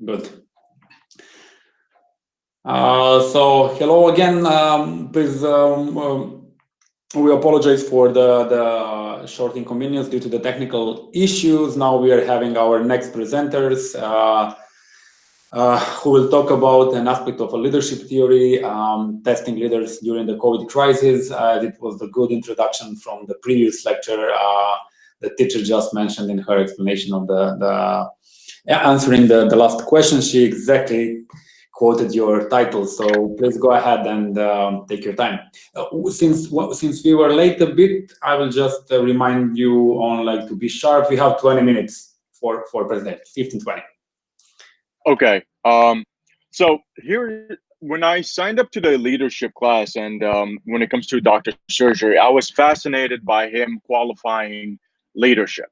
Good. So hello again. Please, we apologize for the short inconvenience due to the technical issues. Now we are having our next presenters who will talk about an aspect of a leadership theory, testing leaders during the COVID crisis. It was a good introduction from the previous lecture the teacher just mentioned in her explanation of answering the last question. She exactly quoted your title, so please go ahead and take your time. Since we were late a bit, I will just remind you on to be sharp. We have 20 minutes for presentation, 15-20. Okay. So here, when I signed up to the leadership class, and when it comes to Dr. Sergey, I was fascinated by him qualifying leadership.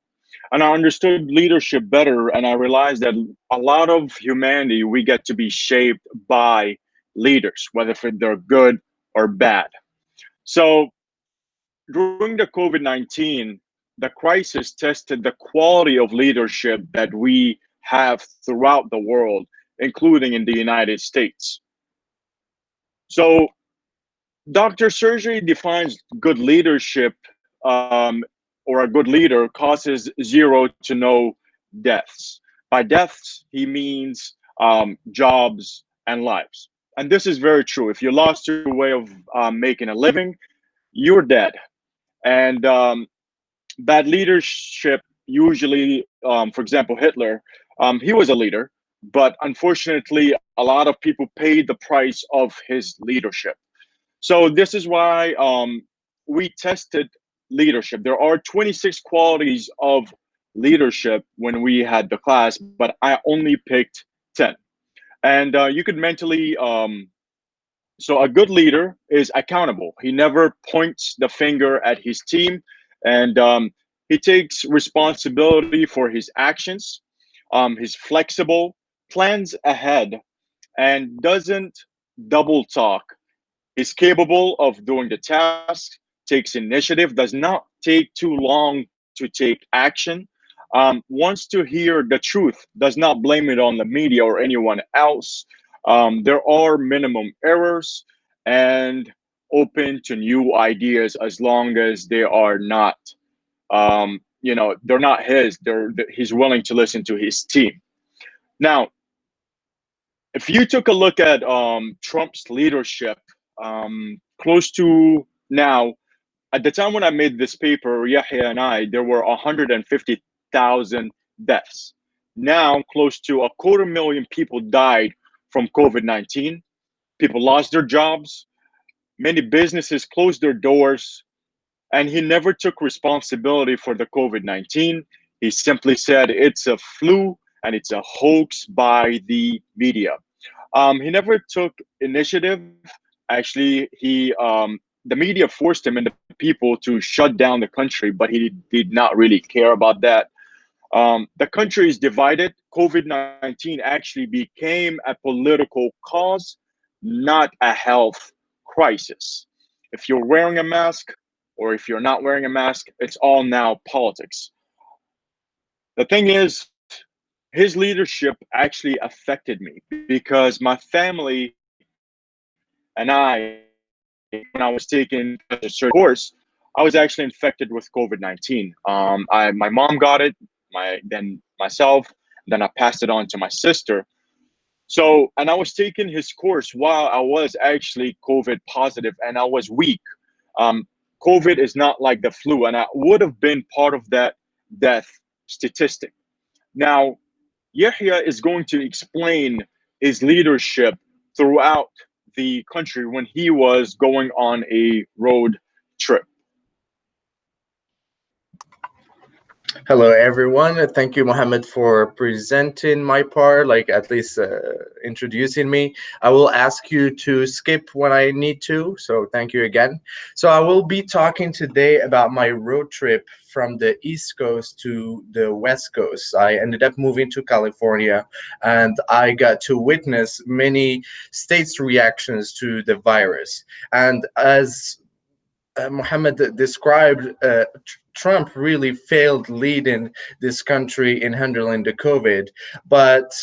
And I understood leadership better, and I realized that a lot of humanity, we get to be shaped by leaders, whether they're good or bad. So during the COVID-19, the crisis tested the quality of leadership that we have throughout the world, including in the United States. So Dr. Sergey defines good leadership, or a good leader causes 0 to no deaths. By deaths, he means jobs and lives. And this is very true. If you lost your way of making a living, you're dead. And bad leadership usually, for example, Hitler, he was a leader, but unfortunately, a lot of people paid the price of his leadership. So this is why we tested leadership. There are 26 qualities of leadership when we had the class, but I only picked 10. And you could mentally, so a good leader is accountable. He never points the finger at his team, and he takes responsibility for his actions. He's flexible, plans ahead, and doesn't double talk. He's capable of doing the task, takes initiative, does not take too long to take action, wants to hear the truth, does not blame it on the media or anyone else. There are minimum errors, and open to new ideas as long as they are not, they're not his. He's willing to listen to his team. Now, if you took a look at Trump's leadership, close to now, at the time when I made this paper, Yahya and I, there were 150,000 deaths. Now, close to 250,000 people died from COVID-19. People lost their jobs. Many businesses closed their doors. And he never took responsibility for the COVID-19. He simply said it's a flu and it's a hoax by the media. He never took initiative. Actually, the media forced him and the people to shut down the country, but he did not really care about that. The country is divided. COVID-19 actually became a political cause, not a health crisis. If you're wearing a mask or if you're not wearing a mask, it's all now politics. The thing is, his leadership actually affected me because my family and I, when I was taking a certain course, I was actually infected with COVID-19. My mom got it, then myself, then I passed it on to my sister. So, and I was taking his course while I was actually COVID positive and I was weak. Um, COVID is not like the flu, and I would have been part of that death statistic. Now, Yahya is going to explain his leadership throughout the country when he was going on a road trip. Hello, everyone. Thank you, Mohamed, for presenting my part, like at least introducing me. I will ask you to skip when I need to, so thank you again. So I will be talking today about my road trip from the East Coast to the West Coast. I ended up moving to California, and I got to witness many states' reactions to the virus. And as Mohammed described, Trump really failed leading this country in handling the COVID. But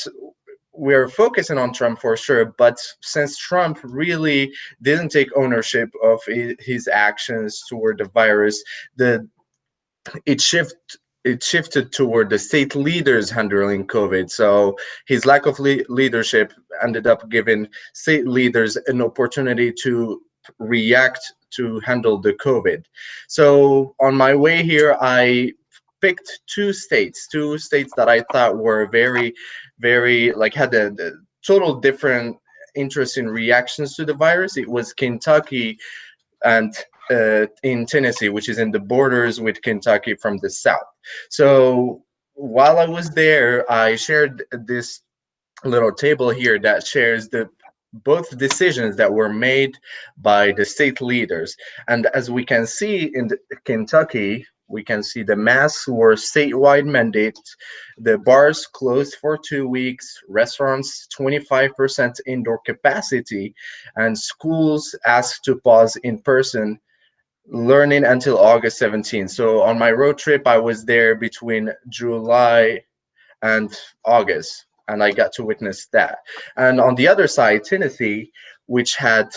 we're focusing on Trump for sure, but since Trump really didn't take ownership of his actions toward the virus, the it shift it shifted toward the state leaders handling COVID. So his lack of leadership ended up giving state leaders an opportunity to react to handle the COVID. So on my way here, I picked two states that I thought were very, very like had the total different interesting reactions to the virus. It was Kentucky and in Tennessee, which is in the borders with Kentucky from the south. So while I was there, I shared this little table here that shares the both decisions that were made by the state leaders. And as we can see in Kentucky, we can see the masks were statewide mandate, the bars closed for 2 weeks, restaurants 25% indoor capacity, and schools asked to pause in person learning until August 17th. So on my road trip, I was there between July and August, and I got to witness that. And on the other side, Tennessee, which had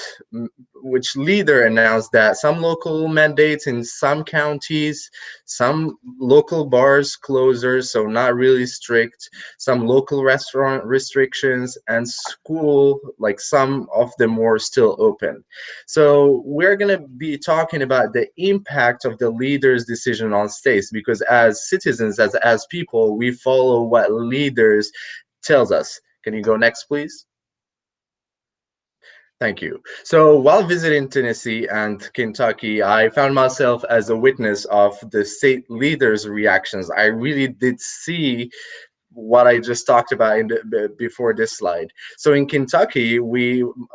which leader announced that some local mandates in some counties, some local bars closures, so not really strict, some local restaurant restrictions, and school, like some of them were still open. So we're going to be talking about the impact of the leader's decision on states, because as citizens, as people, we follow what leaders tells us. Can you go next, please? Thank you. So while visiting Tennessee and Kentucky, I found myself as a witness of the state leaders' reactions. I really did see what I just talked about before this slide. So in Kentucky,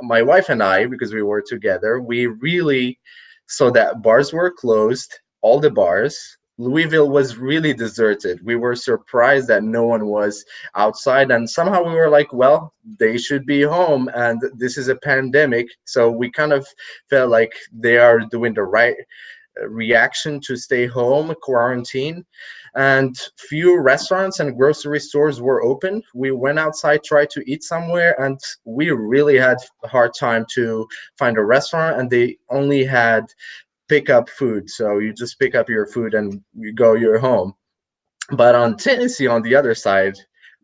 my wife and I, because we were together, we really saw that bars were closed, all the bars. Louisville was really deserted. We were surprised that no one was outside, and somehow we were like, well, they should be home, and this is a pandemic. So we kind of felt like they are doing the right reaction to stay home, quarantine, and few restaurants and grocery stores were open. We went outside, tried to eat somewhere, and we really had a hard time to find a restaurant, and they only had pick up food. So you just pick up your food and you go your home. But on Tennessee, on the other side,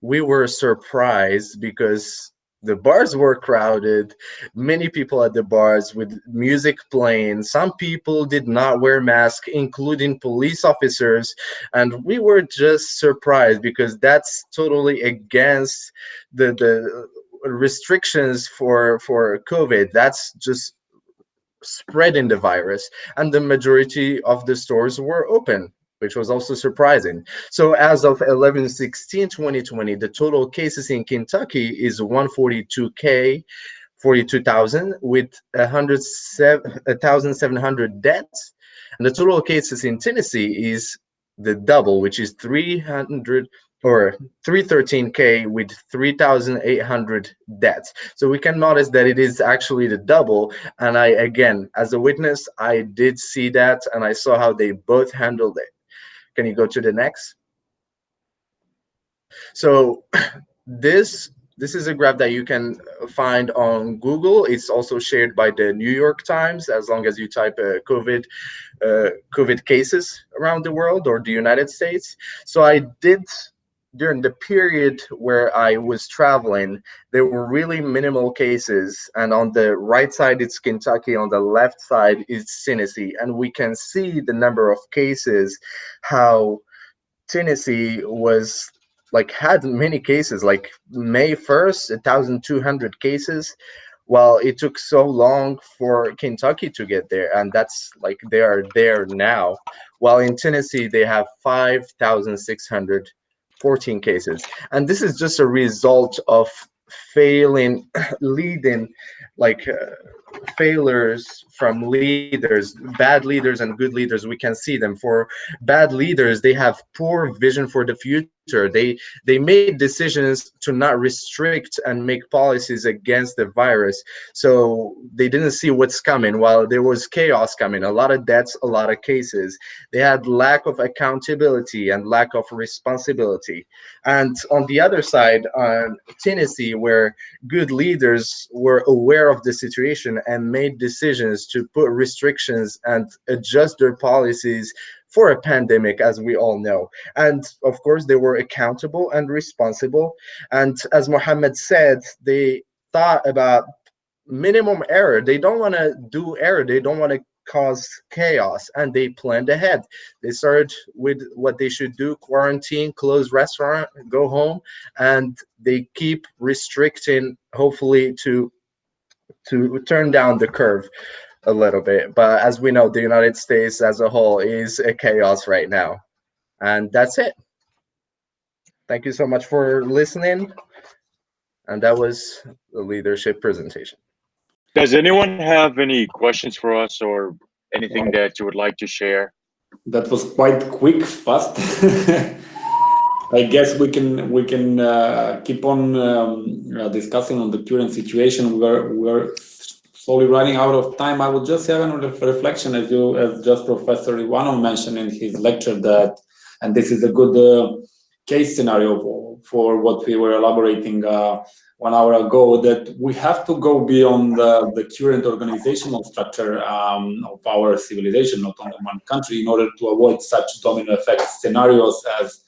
we were surprised because the bars were crowded, many people at the bars with music playing. Some people did not wear masks, including police officers. And we were just surprised because that's totally against the restrictions for COVID. That's just spreading the virus, and the majority of the stores were open, which was also surprising. So as of 11/16/2020, the total cases in Kentucky is 142,000 with 1,700 deaths, and the total cases in Tennessee is the double, which is 300 or 313K with 3,800 deaths. So we can notice that it is actually the double. And I, again, as a witness, I did see that, and I saw how they both handled it. Can you go to the next? So this is a graph that you can find on Google. It's also shared by the New York Times, as long as you type COVID cases around the world or the United States. So I did, during the period where I was traveling, there were really minimal cases. And on the right side, it's Kentucky. On the left side, it's Tennessee. And we can see the number of cases, how Tennessee was like had many cases, like May 1st, 1,200 cases. Well, it took so long for Kentucky to get there, and that's like they are there now. While in Tennessee, they have 5,614 cases. And this is just a result of failing leading, like failures from leaders, bad leaders and good leaders, we can see them. For bad leaders, they have poor vision for the future. They made decisions to not restrict and make policies against the virus, so they didn't see what's coming. While there was chaos coming, a lot of deaths, a lot of cases, they had lack of accountability and lack of responsibility. And on the other side, Tennessee, where good leaders were aware of the situation and made decisions to put restrictions and adjust their policies for a pandemic, as we all know. And of course, they were accountable and responsible. And as Mohammed said, they thought about minimum error. They don't want to do error. They don't want to cause chaos, and they planned ahead. They started with what they should do: quarantine, close restaurant, go home, and they keep restricting, hopefully to turn down the curve a little bit. But as we know, the United States as a whole is a chaos right now. And that's it. Thank you so much for listening. And that was the leadership presentation. Does anyone have any questions for us or anything that you would like to share? That was quite quick, fast. I guess we can keep on discussing on the current situation. We're slowly running out of time. I would just have a reflection, as just Professor Ivanov mentioned in his lecture, that, and this is a good case scenario for what we were elaborating 1 hour ago, that we have to go beyond the current organizational structure of our civilization, not only one country, in order to avoid such domino effect scenarios as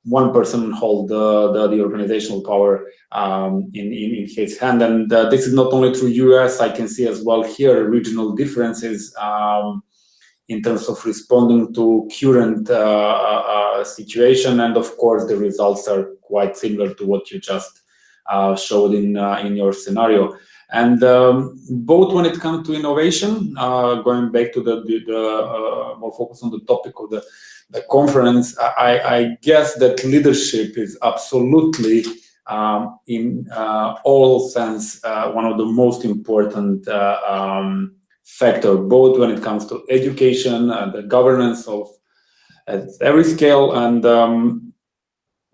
one person hold the organizational power in his hand. And this is not only through US, I can see as well here regional differences in terms of responding to current situation. And of course, the results are quite similar to what you just showed in your scenario. And both when it comes to innovation, going back to the more focus on the topic of the conference, I guess that leadership is absolutely, in all sense, one of the most important factor, both when it comes to education and the governance of at every scale. And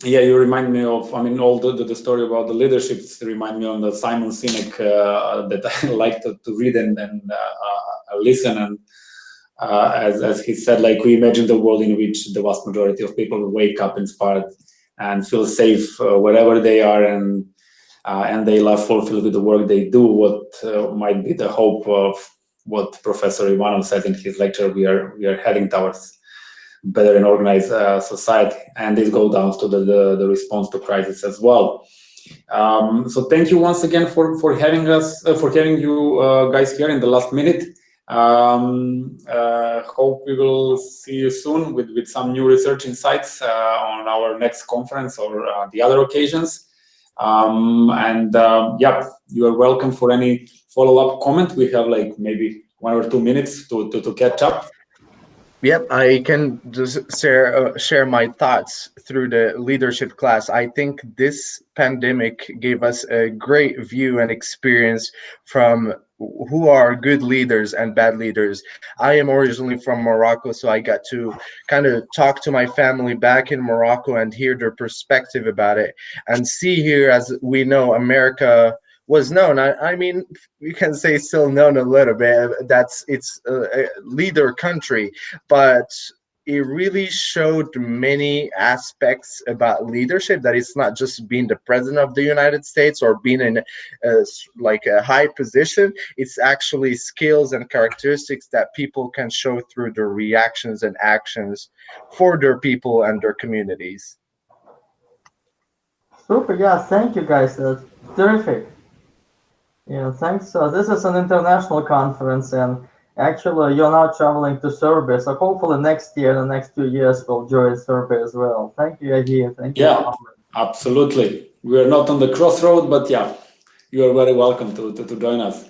yeah, you remind me of, I mean, all the story about the leaderships remind me on the Simon Sinek that I like to read and listen. And as he said, like, we imagine the world in which the vast majority of people will wake up inspired and feel safe wherever they are, and they love fulfilled with the work they do. What might be the hope of what Professor Ivanov said in his lecture? We are heading towards better and organized society, and this goes down to the response to crisis as well. So thank you once again for having us, for having you guys here in the last minute. Hope we will see you soon with some new research insights on our next conference or the other occasions. Yeah, you are welcome for any follow-up comment. We have like maybe 1 or 2 minutes to catch up. Yep, I can just share my thoughts through the leadership class. I think this pandemic gave us a great view and experience from who are good leaders and bad leaders. I am originally from Morocco, so I got to kind of talk to my family back in Morocco and hear their perspective about it, and see here, as we know, America was known. I mean, you can say still known a little bit. It's a leader country, but it really showed many aspects about leadership, that it's not just being the president of the United States or being in like a high position. It's actually skills and characteristics that people can show through their reactions and actions for their people and their communities. Super, yeah, thank you guys. That's terrific. Yeah, thanks. This is an international conference, and actually you're now traveling to Serbia, so hopefully next year, the next 2 years, we'll join Serbia as well. Thank you, Yahia. Thank you, Mohamed. Absolutely. We are not on the crossroad, but yeah, you are very welcome to join us.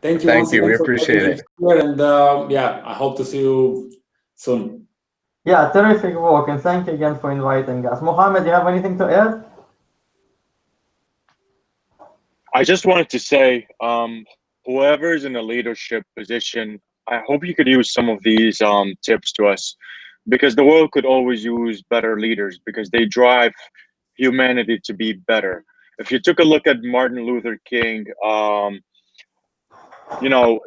Thank you. Thank you. We appreciate it. And yeah, I hope to see you soon. Yeah, terrific work, and thank you again for inviting us. Mohamed, do you have anything to add? I just wanted to say, whoever's in a leadership position, I hope you could use some of these tips to us, because the world could always use better leaders because they drive humanity to be better. If you took a look at Martin Luther King, you know,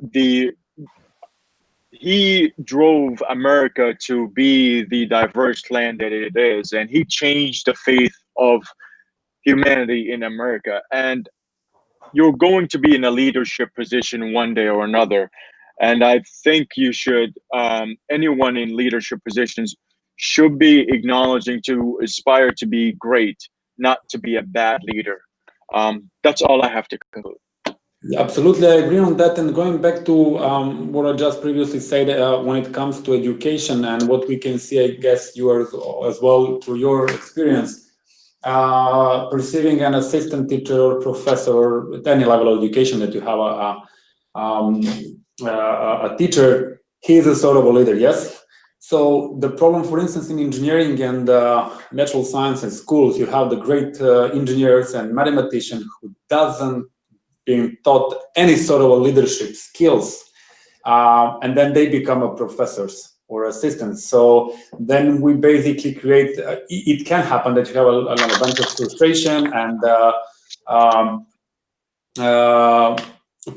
he drove America to be the diverse land that it is, and he changed the faith of humanity in America. And you're going to be in a leadership position one day or another. And I think you should, anyone in leadership positions should be acknowledging to aspire to be great, not to be a bad leader. That's all I have to conclude. Yeah, absolutely, I agree on that. And going back to what I just previously said, when it comes to education and what we can see, I guess you are as well through your experience, perceiving an assistant teacher or professor at any level of education that you have a teacher, he is a sort of a leader, yes? So the problem, for instance, in engineering and natural science and schools, you have the great engineers and mathematicians who doesn't being taught any sort of a leadership skills, and then they become a professors or assistants. So then we basically create, it can happen that you have a bunch of frustration and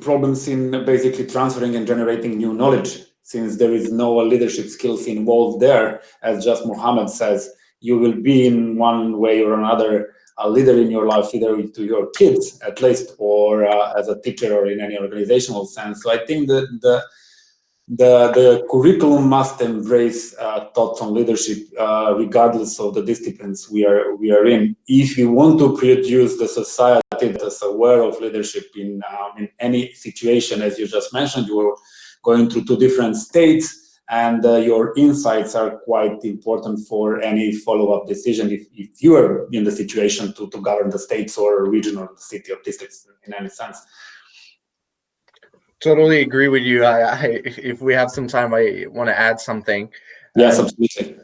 problems in basically transferring and generating new knowledge, since there is no leadership skills involved there. As just Mohamed says, you will be in one way or another a leader in your life, either to your kids at least, or as a teacher, or in any organizational sense. So I think that the curriculum must embrace thoughts on leadership, regardless of the disciplines we are in. If you want to produce the society that is aware of leadership in any situation, as you just mentioned, you are going through 2 different states, and your insights are quite important for any follow-up decision if you are in the situation to govern the states or region or the city or districts in any sense. Totally agree with you. If we have some time, I want to add something. Yes, absolutely.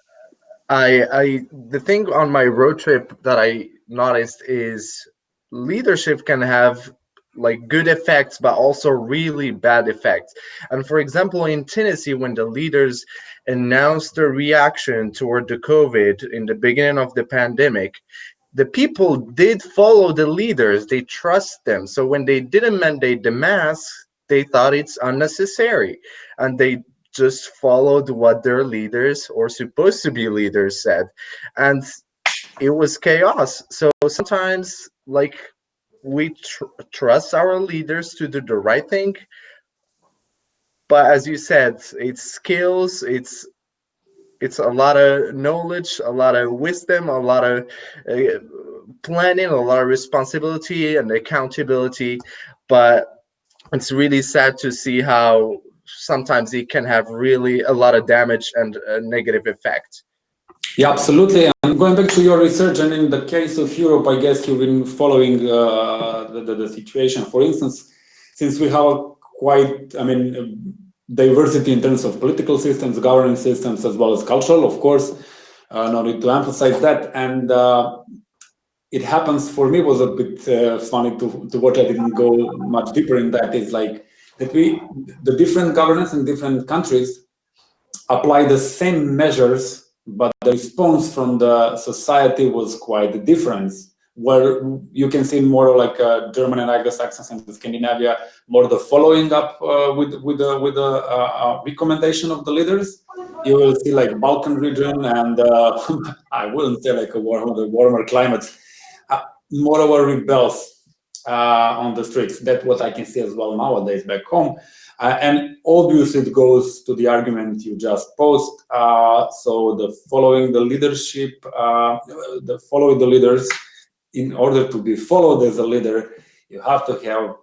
The thing on my road trip that I noticed is leadership can have like good effects, but also really bad effects. And for example, in Tennessee, when the leaders announced their reaction toward the COVID in the beginning of the pandemic, the people did follow the leaders. They trust them. So when they didn't mandate the mask, they thought it's unnecessary, and they just followed what their leaders, or supposed to be leaders, said. And it was chaos. So sometimes, like, we trust our leaders to do the right thing, but as you said, it's skills, it's a lot of knowledge, a lot of wisdom, a lot of planning, a lot of responsibility and accountability. But it's really sad to see how sometimes it can have really a lot of damage and a negative effect. Yeah, absolutely. And going back to your research, and in the case of Europe, I guess you've been following the situation. For instance, since we have quite, diversity in terms of political systems, governance systems, as well as cultural, of course, no need to emphasize that. And it happens, for me, was a bit funny to watch. I didn't go much deeper in that. Is like that the different governments in different countries apply the same measures, but the response from the society was quite different. Where you can see more like German and Anglo-Saxons and Scandinavia, more the following up with the recommendation of the leaders. You will see like Balkan region and I wouldn't say like a warmer climate, more of a rebels on the streets. That's what I can see as well nowadays back home. And obviously it goes to the argument you just posed. So the following the leadership, following the leaders, in order to be followed as a leader, you have to have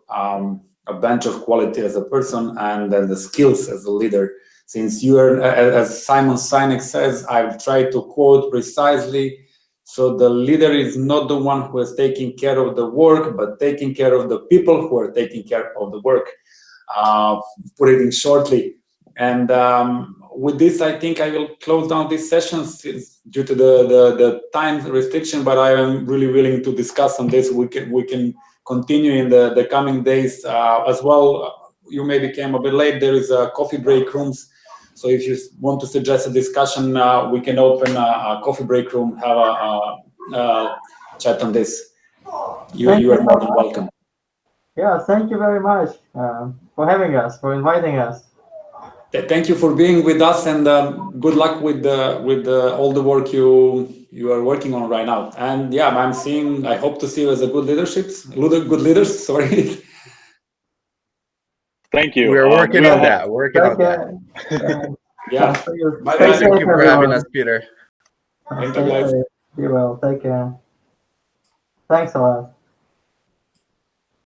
a bunch of quality as a person and then the skills as a leader. Since you are, as Simon Sinek says, I've tried to quote precisely, so the leader is not the one who is taking care of the work, but taking care of the people who are taking care of the work. Put it in shortly. And with this, I think I will close down this session due to the time restriction, but I am really willing to discuss on this. We can continue in the coming days as well. you maybe came a bit late, there is a coffee break rooms. So if you want to suggest a discussion, we can open a coffee break room, have a chat on this. You are more than welcome. Yeah, thank you very much for having us, for inviting us. Thank you for being with us, and good luck with all the work you are working on right now. And yeah, I hope to see you as a good leaders. Sorry. Thank you. We are working on that. Working on that. Yeah. Thank you for having us, Peter. Thank you, guys. Be well. Take care. Thanks a lot.